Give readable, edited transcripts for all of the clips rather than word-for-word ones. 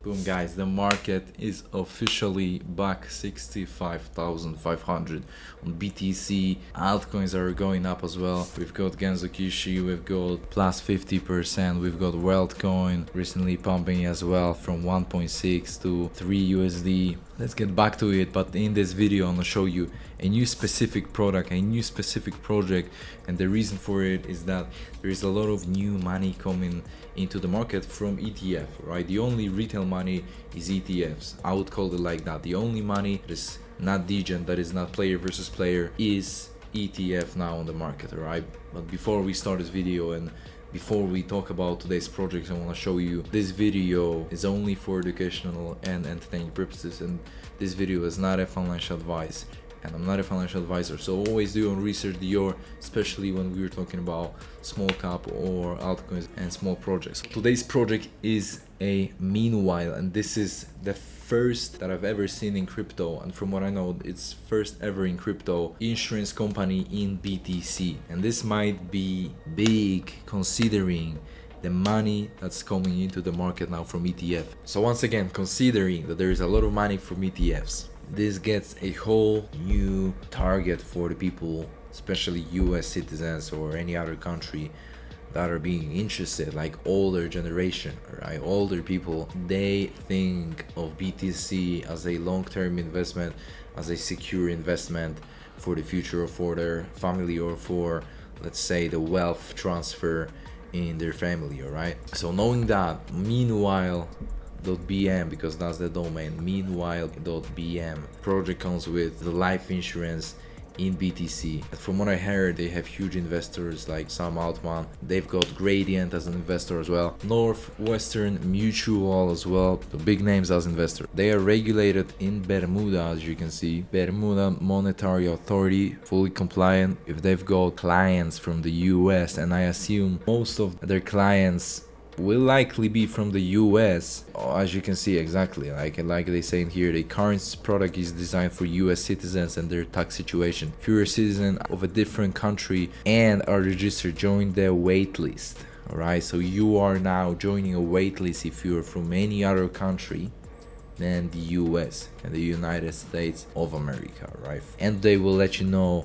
Boom, guys, the market is officially back 65,500 on BTC. Altcoins are going up as well. We've got Genzo, we've got plus 50%, we've got WorldCoin recently pumping as well from 1.6 to 3 USD. Let's get back to it, but in this video I'm gonna show you a new specific product, a new specific project, and the reason for it is that there is a lot of new money coming into the market from ETF, right? The only retail money is ETFs. I would call it like that. The only money that is not degen, that is not player versus player, is ETF now on the market, right? But before we start this video and before we talk about today's project, I want to show you this video is only for educational and entertaining purposes, and this video is not a financial advice, and I'm not a financial advisor. So always do your research, especially when we were talking about small cap or altcoins and small projects. Today's project is a meanwhile, and this is the first that I've ever seen in crypto, and from what I know, it's first ever in crypto insurance company in BTC, and this might be big considering the money that's coming into the market now from ETF. So once again, considering that there is a lot of money from ETFs, this gets a whole new target for the people, especially US citizens or any other country that are being interested, like older generation, right? Older people, they think of BTC as a long-term investment, as a secure investment for the future or for their family, or for, let's say, the wealth transfer in their family, all right? So knowing that, meanwhile.bm, because that's the domain, meanwhile.bm project comes with the life insurance in BTC. From what I heard, they have huge investors like Sam Altman. They've got Gradient as an investor as well, Northwestern Mutual as well, the big names as investors. They are regulated in Bermuda, as you can see, Bermuda Monetary Authority, fully compliant. If they've got clients from the US, and I assume most of their clients will likely be from the US, as you can see exactly, like they say in here, the current product is designed for US citizens and their tax situation. If you're a citizen of a different country and are registered, join the wait list. Alright, so you are now joining a wait list if you're from any other country than the US and the United States of America, right? And they will let you know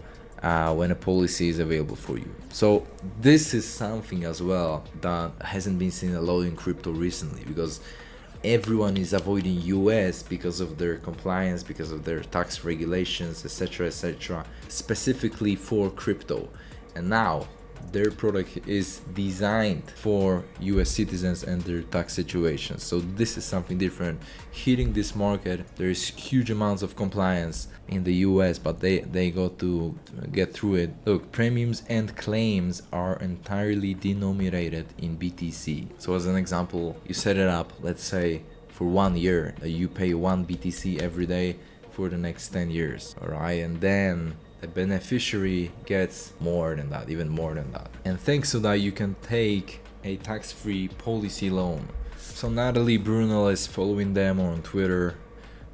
when a policy is available for you. So this is something as well that hasn't been seen a lot in crypto recently, because everyone is avoiding US because of their compliance, because of their tax regulations, etc., etc., specifically for crypto. And now their product is designed for US citizens and their tax situations. So this is something different hitting this market. There is huge amounts of compliance in the US, but they got to get through it. Look, premiums and claims are entirely denominated in BTC. So as an example, you set it up, let's say for 1 year, you pay 1 BTC every day for the next 10 years, all right? And then the beneficiary gets more than that, even more than that. And thanks to that, you can take a tax-free policy loan. So Natalie Brunel is following them on Twitter.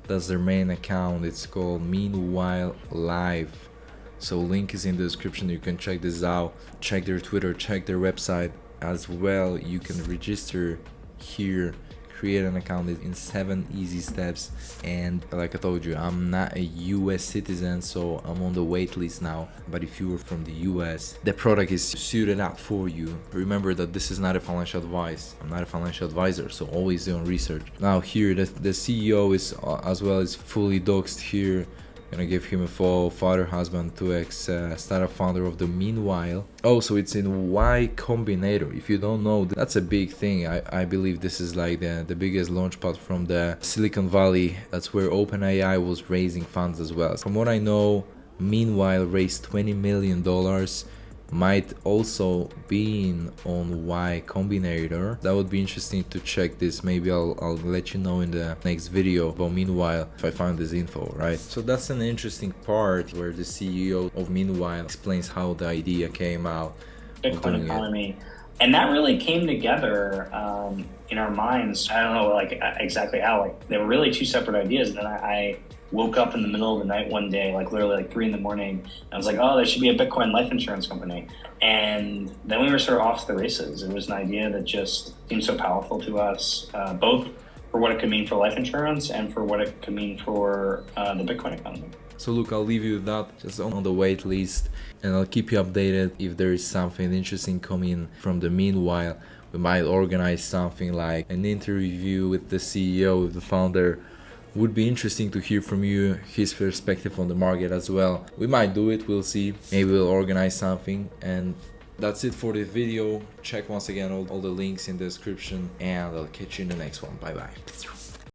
That's their main account. It's called Meanwhile Live. So link is in the description. You can check this out. Check their Twitter, check their website as well. You can register here, create an account in 7 easy steps. And like I told you, I'm not a US citizen, so I'm on the wait list now. But if you were from the US, the product is suited up for you. Remember that this is not a financial advice. I'm not a financial advisor, so always do your research. Now here, the CEO is as well is fully doxed here. Gonna give him a follow. Father, husband, 2x, startup founder of the Meanwhile. Also, it's in Y Combinator. If you don't know, that's a big thing. I believe this is like the biggest launchpad from the Silicon Valley. That's where OpenAI was raising funds as well. From what I know, Meanwhile raised $20 million. Might also be on Y Combinator. That would be interesting to check this. Maybe I'll let you know in the next video. But meanwhile, if I find this info, right? So that's an interesting part where the CEO of Meanwhile explains how the idea came out. Bitcoin economy. And that really came together in our minds. I don't know like exactly how, like they were really two separate ideas. And then I woke up in the middle of the night one day, like literally like 3 a.m. And I was like, oh, there should be a Bitcoin life insurance company. And then we were sort of off to the races. It was an idea that just seemed so powerful to us. Both for what it could mean for life insurance and for what it could mean for the Bitcoin economy. So look, I'll leave you with that, just on the wait list, and I'll keep you updated if there is something interesting coming from the meanwhile. We might organize something like an interview with the CEO, with the founder. Would be interesting to hear from you, his perspective on the market as well. We might do it, we'll see. Maybe we'll organize something. And that's it for the video. Check once again all the links in the description, and I'll catch you in the next one. Bye bye.